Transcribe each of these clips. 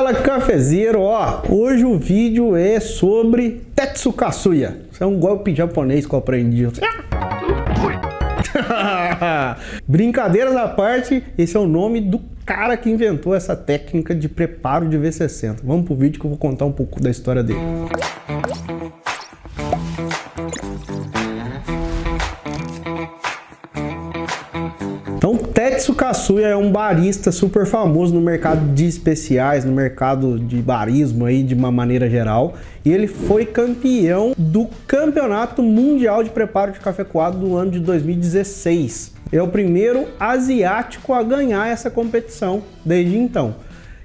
Fala cafezeiro, ó, hoje o vídeo é sobre Tetsu Kasuya. Isso é um golpe japonês que eu aprendi. Brincadeiras à parte, esse é o nome do cara que inventou essa técnica de preparo de V60. Vamos pro vídeo que eu vou contar um pouco da história dele. Então, Tetsu Kasuya é um barista super famoso no mercado de especiais, no mercado de barismo aí de uma maneira geral. E ele foi campeão do Campeonato Mundial de Preparo de Café Coado do ano de 2016. É o primeiro asiático a ganhar essa competição desde então.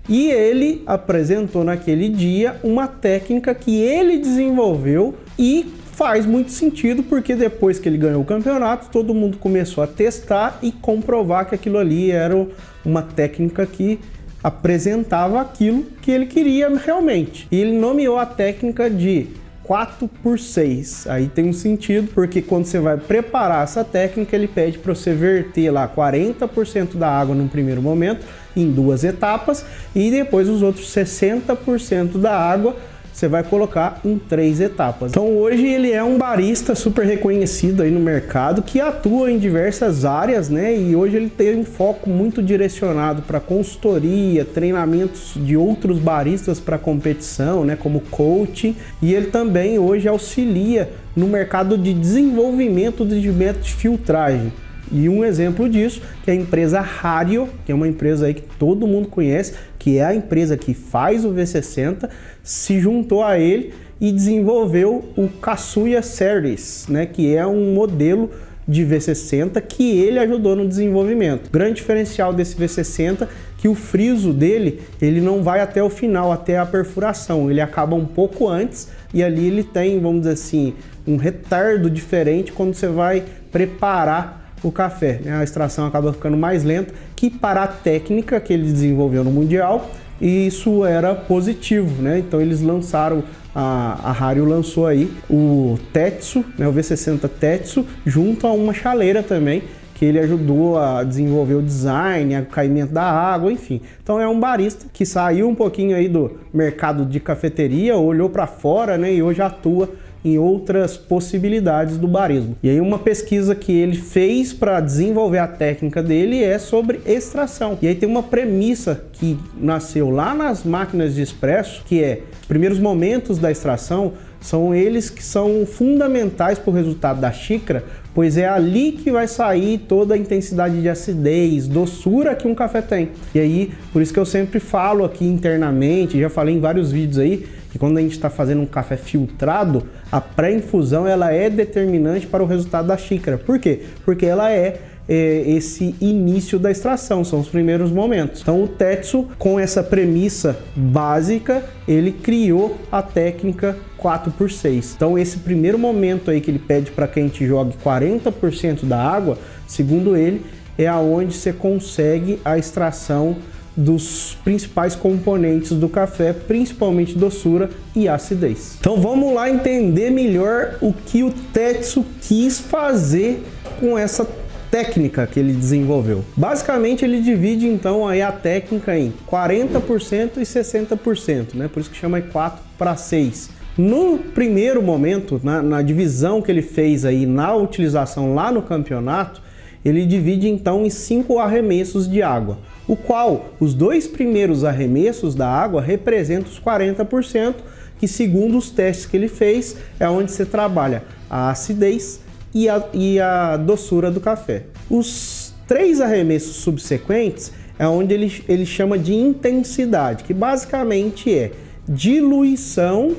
E ele apresentou naquele dia uma técnica que ele desenvolveu e faz muito sentido, porque depois que ele ganhou o campeonato, todo mundo começou a testar e comprovar que aquilo ali era uma técnica que apresentava aquilo que ele queria realmente. E ele nomeou a técnica de 4x6. Aí tem um sentido, porque quando você vai preparar essa técnica, ele pede para você verter lá 40% da água no primeiro momento, em 2 etapas, e depois os outros 60% da água você vai colocar em 3 etapas. Então hoje ele é um barista super reconhecido aí no mercado, que atua em diversas áreas, né? E hoje ele tem um foco muito direcionado para consultoria, treinamentos de outros baristas para competição, né? Como coaching. E ele também hoje auxilia no mercado de desenvolvimento de métodos de filtragem. E um exemplo disso que é a empresa Hario, que é uma empresa aí que todo mundo conhece, que é a empresa que faz o V60, se juntou a ele e desenvolveu o Kasuya Series, né, que é um modelo de V60 que ele ajudou no desenvolvimento. O grande diferencial desse V60 é que o friso dele, ele não vai até o final, até a perfuração, ele acaba um pouco antes e ali ele tem, vamos dizer assim, um retardo diferente quando você vai preparar o café, né? A extração acaba ficando mais lenta, que para a técnica que ele desenvolveu no Mundial, isso era positivo, né? Então eles lançaram, a Hario lançou aí o Tetsu, né? O V60 Tetsu, junto a uma chaleira também, que ele ajudou a desenvolver o design, o caimento da água, enfim. Então é um barista que saiu um pouquinho aí do mercado de cafeteria, olhou para fora, né? E hoje atua em outras possibilidades do barismo. E aí uma pesquisa que ele fez para desenvolver a técnica dele é sobre extração. E aí tem uma premissa que nasceu lá nas máquinas de expresso, que é os primeiros momentos da extração são eles que são fundamentais para o resultado da xícara, pois é ali que vai sair toda a intensidade de acidez, doçura que um café tem. E aí, por isso que eu sempre falo aqui internamente, já falei em vários vídeos aí, que quando a gente está fazendo um café filtrado, a pré-infusão ela é determinante para o resultado da xícara. Por quê? Porque ela é esse início da extração, são os primeiros momentos. Então o Tetsu, com essa premissa básica, ele criou a técnica 4x6. Então esse primeiro momento aí que ele pede para que a gente jogue 40% da água, segundo ele, é aonde você consegue a extração dos principais componentes do café, principalmente doçura e acidez. Então vamos lá entender melhor o que o Tetsu quis fazer com essa técnica que ele desenvolveu. Basicamente ele divide então aí a técnica em 40% e 60%, né? Por isso que chama 4x6. No primeiro momento, na divisão que ele fez aí na utilização lá no campeonato, ele divide então em 5 arremessos de água, o qual os 2 primeiros arremessos da água representam os 40%, que segundo os testes que ele fez, é onde você trabalha a acidez e a doçura do café. Os 3 arremessos subsequentes é onde ele chama de intensidade, que basicamente é diluição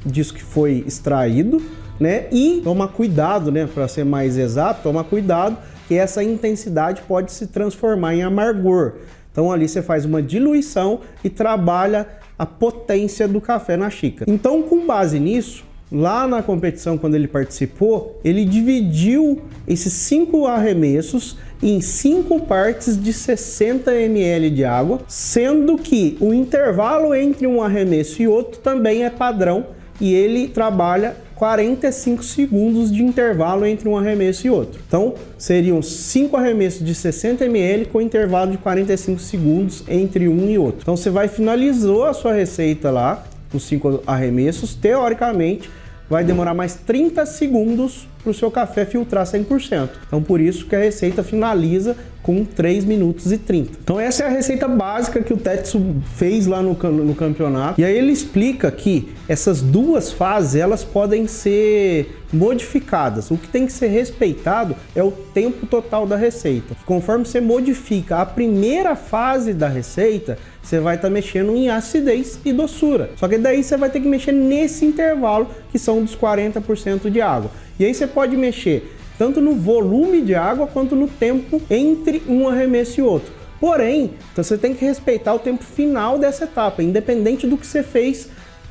disso que foi extraído, né? E toma cuidado, né? Para ser mais exato, toma cuidado que essa intensidade pode se transformar em amargor. Então ali você faz uma diluição e trabalha a potência do café na xícara. Então, com base nisso, lá na competição, quando ele participou, ele dividiu esses 5 arremessos em 5 partes de 60 ml de água, sendo que o intervalo entre um arremesso e outro também é padrão, e ele trabalha 45 segundos de intervalo entre um arremesso e outro. Então, seriam 5 arremessos de 60 ml com intervalo de 45 segundos entre um e outro. Então, você finalizou a sua receita lá, com 5 arremessos, teoricamente, vai demorar mais 30 segundos para o seu café filtrar 100%. Então, por isso que a receita finaliza com 3 minutos e 30. Então, essa é a receita básica que o Tetsu fez lá no campeonato. E aí ele explica que essas duas fases, elas podem ser modificadas. O que tem que ser respeitado é o tempo total da receita. Conforme você modifica a primeira fase da receita, você vai estar mexendo em acidez e doçura. Só que daí você vai ter que mexer nesse intervalo, que são dos 40% de água. E aí você pode mexer tanto no volume de água quanto no tempo entre um arremesso e outro. Porém, então você tem que respeitar o tempo final dessa etapa, independente do que você fez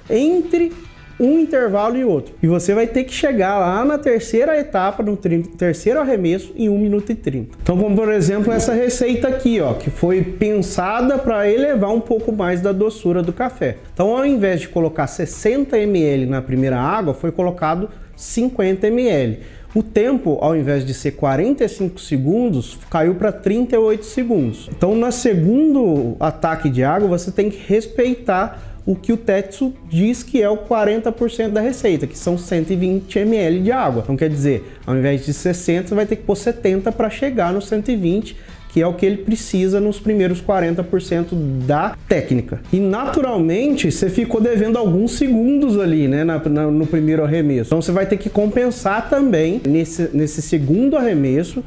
entre um intervalo e outro. E você vai ter que chegar lá na terceira etapa, no terceiro arremesso, em 1 minuto e 30. Então, como por exemplo, essa receita aqui, ó, que foi pensada para elevar um pouco mais da doçura do café. Então, ao invés de colocar 60 ml na primeira água, foi colocado 50 ml. O tempo, ao invés de ser 45 segundos, caiu para 38 segundos. Então, no segundo ataque de água, você tem que respeitar o que o Tetsu diz que é o 40% da receita, que são 120 ml de água. Então, quer dizer, ao invés de 60, você vai ter que pôr 70 para chegar no 120, que é o que ele precisa nos primeiros 40% da técnica. E naturalmente você ficou devendo alguns segundos ali, né, no primeiro arremesso. Então você vai ter que compensar também nesse segundo arremesso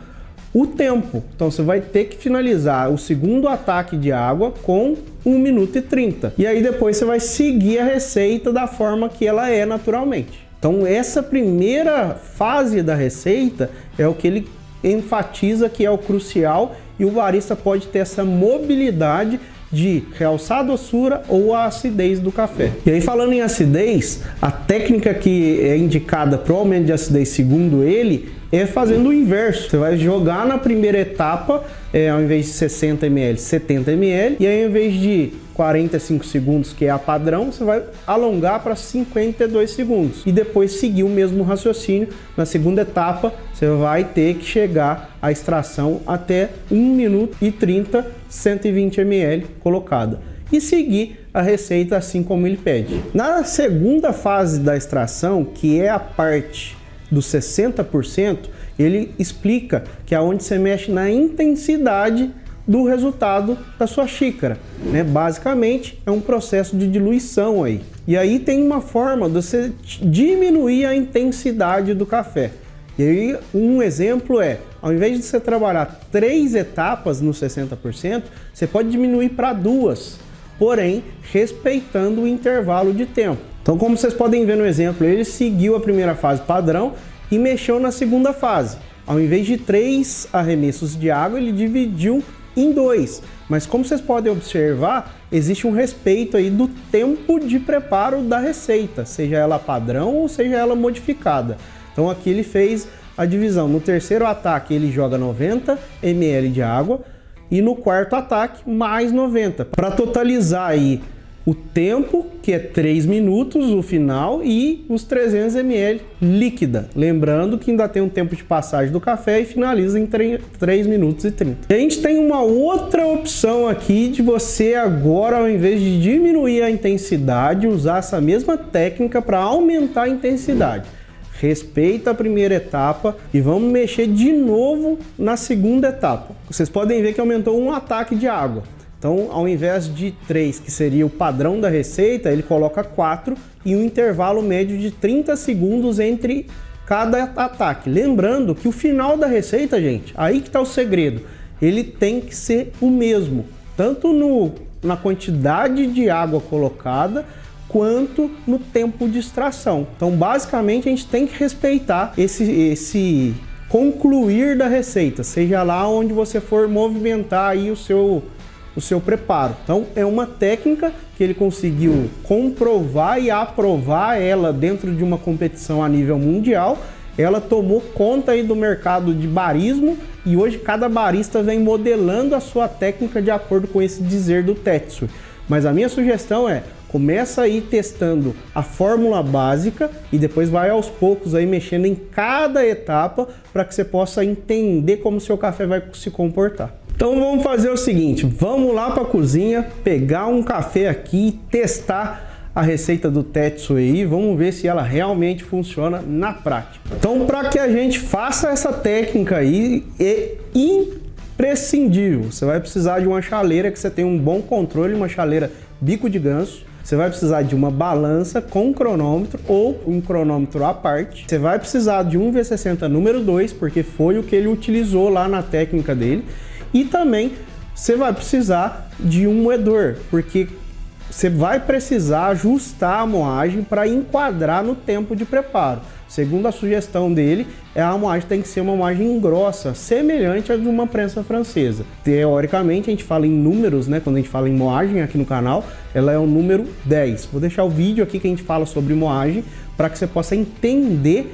o tempo. Então você vai ter que finalizar o segundo ataque de água com 1 minuto e 30. E aí depois você vai seguir a receita da forma que ela é naturalmente. Então essa primeira fase da receita é o que ele enfatiza que é o crucial, e o barista pode ter essa mobilidade de realçar a doçura ou a acidez do café. E aí, falando em acidez, a técnica que é indicada para o aumento de acidez, segundo ele, é fazendo o inverso. Você vai jogar na primeira etapa, ao invés de 60 ml, 70 ml, e aí, ao invés de 45 segundos, que é a padrão, você vai alongar para 52 segundos. E depois seguir o mesmo raciocínio. Na segunda etapa, você vai ter que chegar à extração até 1 minuto e 30, 120 ml colocada. E seguir a receita assim como ele pede. Na segunda fase da extração, que é a parte dos 60%, ele explica que é onde você mexe na intensidade do resultado da sua xícara, né? Basicamente é um processo de diluição aí. E aí tem uma forma de você diminuir a intensidade do café. E aí um exemplo é, ao invés de você trabalhar 3 etapas no 60%, você pode diminuir para 2, porém respeitando o intervalo de tempo. Então, como vocês podem ver no exemplo, ele seguiu a primeira fase padrão e mexeu na segunda fase. Ao invés de 3 arremessos de água, ele dividiu em 2. Mas como vocês podem observar, existe um respeito aí do tempo de preparo da receita, seja ela padrão ou seja ela modificada. Então aqui ele fez a divisão. No terceiro ataque ele joga 90 ml de água e no quarto ataque mais 90, para totalizar aí o tempo, que é 3 minutos, o final, e os 300 ml líquida. Lembrando que ainda tem um tempo de passagem do café e finaliza em 3 minutos e 30. E a gente tem uma outra opção aqui de você agora, ao invés de diminuir a intensidade, usar essa mesma técnica para aumentar a intensidade. Respeita a primeira etapa e vamos mexer de novo na segunda etapa. Vocês podem ver que aumentou um ataque de água. Então, ao invés de 3, que seria o padrão da receita, ele coloca 4 e um intervalo médio de 30 segundos entre cada ataque. Lembrando que o final da receita, gente, aí que está o segredo, ele tem que ser o mesmo, tanto na quantidade de água colocada, quanto no tempo de extração. Então, basicamente, a gente tem que respeitar esse concluir da receita, seja lá onde você for movimentar aí o seu preparo. Então é uma técnica que ele conseguiu comprovar e aprovar ela dentro de uma competição a nível mundial. Ela tomou conta aí do mercado de barismo e hoje cada barista vem modelando a sua técnica de acordo com esse dizer do Tetsu. Mas a minha sugestão é, Começa aí testando a fórmula básica e depois vai aos poucos aí mexendo em cada etapa para que você possa entender como o seu café vai se comportar. Então vamos fazer o seguinte, vamos lá para a cozinha, pegar um café aqui e testar a receita do Tetsu aí, vamos ver se ela realmente funciona na prática. Então, para que a gente faça essa técnica aí, é imprescindível. Você vai precisar de uma chaleira que você tenha um bom controle, uma chaleira bico de ganso. Você vai precisar de uma balança com cronômetro ou um cronômetro à parte. Você vai precisar de um V60 número 2, porque foi o que ele utilizou lá na técnica dele. E também você vai precisar de um moedor, porque você vai precisar ajustar a moagem para enquadrar no tempo de preparo. Segundo a sugestão dele, a moagem tem que ser uma moagem grossa, semelhante à de uma prensa francesa. Teoricamente, a gente fala em números, né? Quando a gente fala em moagem aqui no canal, ela é o número 10. Vou deixar o vídeo aqui que a gente fala sobre moagem para que você possa entender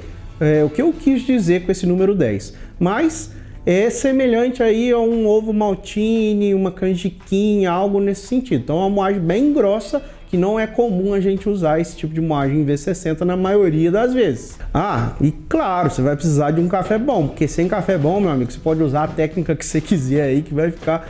o que eu quis dizer com esse número 10. Mas é semelhante aí a um ovo maltine, uma canjiquinha, algo nesse sentido. Então é uma moagem bem grossa, que não é comum a gente usar esse tipo de moagem em V60 na maioria das vezes. Ah, e claro, você vai precisar de um café bom, porque sem café bom, meu amigo, você pode usar a técnica que você quiser aí, que vai ficar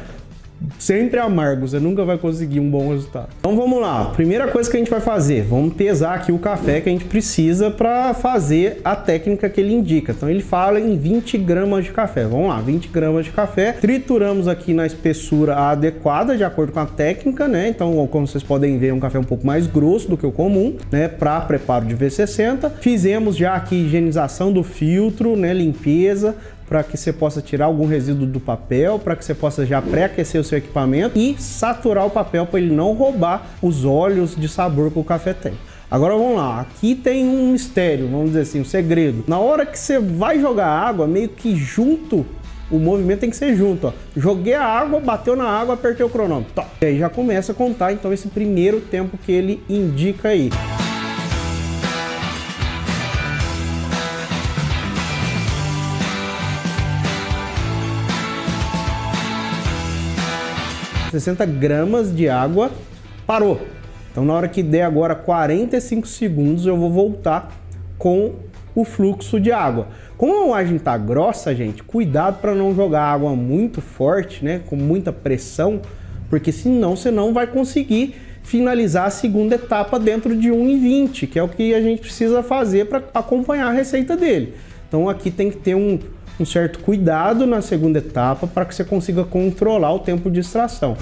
sempre amargo, você nunca vai conseguir um bom resultado. Então vamos lá, primeira coisa que a gente vai fazer, vamos pesar aqui o café que a gente precisa para fazer a técnica que ele indica. Então ele fala em 20 gramas de café, vamos lá, 20 gramas de café, trituramos aqui na espessura adequada, de acordo com a técnica, né? Então, como vocês podem ver, é um café um pouco mais grosso do que o comum, né? Para preparo de V60. Fizemos já aqui higienização do filtro, né? Limpeza, para que você possa tirar algum resíduo do papel, para que você possa já pré-aquecer o seu equipamento e saturar o papel para ele não roubar os óleos de sabor que o café tem. Agora vamos lá, aqui tem um mistério, vamos dizer assim, um segredo. Na hora que você vai jogar água, meio que junto, o movimento tem que ser junto, ó. Joguei a água, bateu na água, apertei o cronômetro. Tá. E aí já começa a contar então esse primeiro tempo que ele indica aí. ...60 gramas de água, parou. Então na hora que der agora 45 segundos eu vou voltar com o fluxo de água. Como a moagem está grossa, gente, cuidado para não jogar água muito forte, né, com muita pressão, porque senão você não vai conseguir finalizar a segunda etapa dentro de 1,20, que é o que a gente precisa fazer para acompanhar a receita dele. Então aqui tem que ter um certo cuidado na segunda etapa para que você consiga controlar o tempo de extração.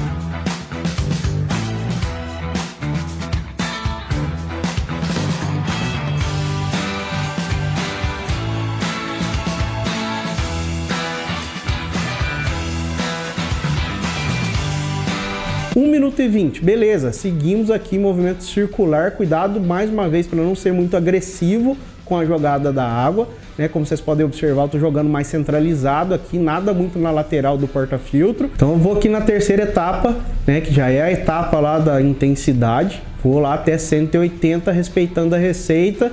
Um minuto e 20, beleza, seguimos aqui movimento circular, cuidado mais uma vez para não ser muito agressivo com a jogada da água, né? Como vocês podem observar, eu tô jogando mais centralizado aqui, nada muito na lateral do porta-filtro. Então eu vou aqui na terceira etapa, né? Que já é a etapa lá da intensidade. Vou lá até 180, respeitando a receita.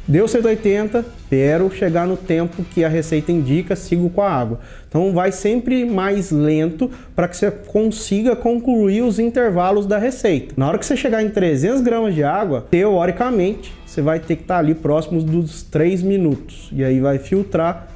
Deu 180, espero chegar no tempo que a receita indica, sigo com a água. Então vai sempre mais lento para que você consiga concluir os intervalos da receita. Na hora que você chegar em 300 gramas de água, teoricamente, você vai ter que estar ali próximos dos 3 minutos. E aí vai filtrar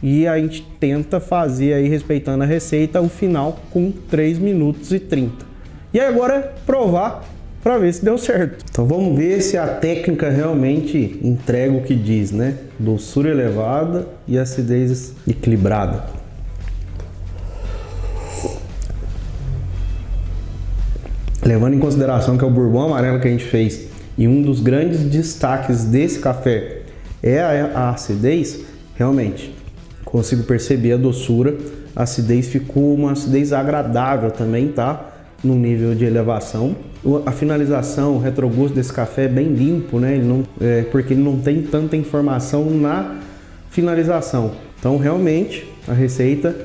e a gente tenta fazer aí, respeitando a receita, o final com 3 minutos e 30. E aí agora provar para ver se deu certo. Então vamos ver se a técnica realmente entrega o que diz, né? Doçura elevada e acidez equilibrada. Levando em consideração que é o bourbon amarelo que a gente fez e um dos grandes destaques desse café é a acidez, realmente consigo perceber a doçura. A acidez ficou uma acidez agradável também, tá? No nível de elevação. A finalização, o retrogusto desse café é bem limpo, né? Ele não, porque ele não tem tanta informação na finalização. Então realmente a receita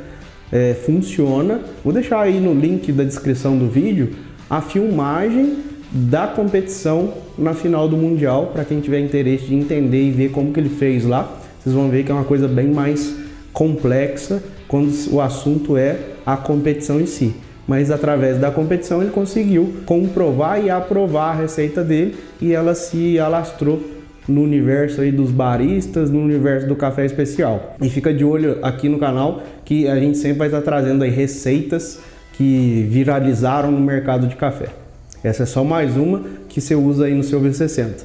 funciona. Vou deixar aí no link da descrição do vídeo a filmagem da competição na final do Mundial, para quem tiver interesse de entender e ver como que ele fez lá. Vocês vão ver que é uma coisa bem mais complexa quando o assunto é a competição em si. mas através da competição ele conseguiu comprovar e aprovar a receita dele e ela se alastrou no universo aí dos baristas, no universo do café especial. E fica de olho aqui no canal que a gente sempre vai estar trazendo aí receitas que viralizaram no mercado de café. Essa é só mais uma que você usa aí no seu V60.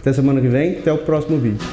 Até semana que vem, até o próximo vídeo.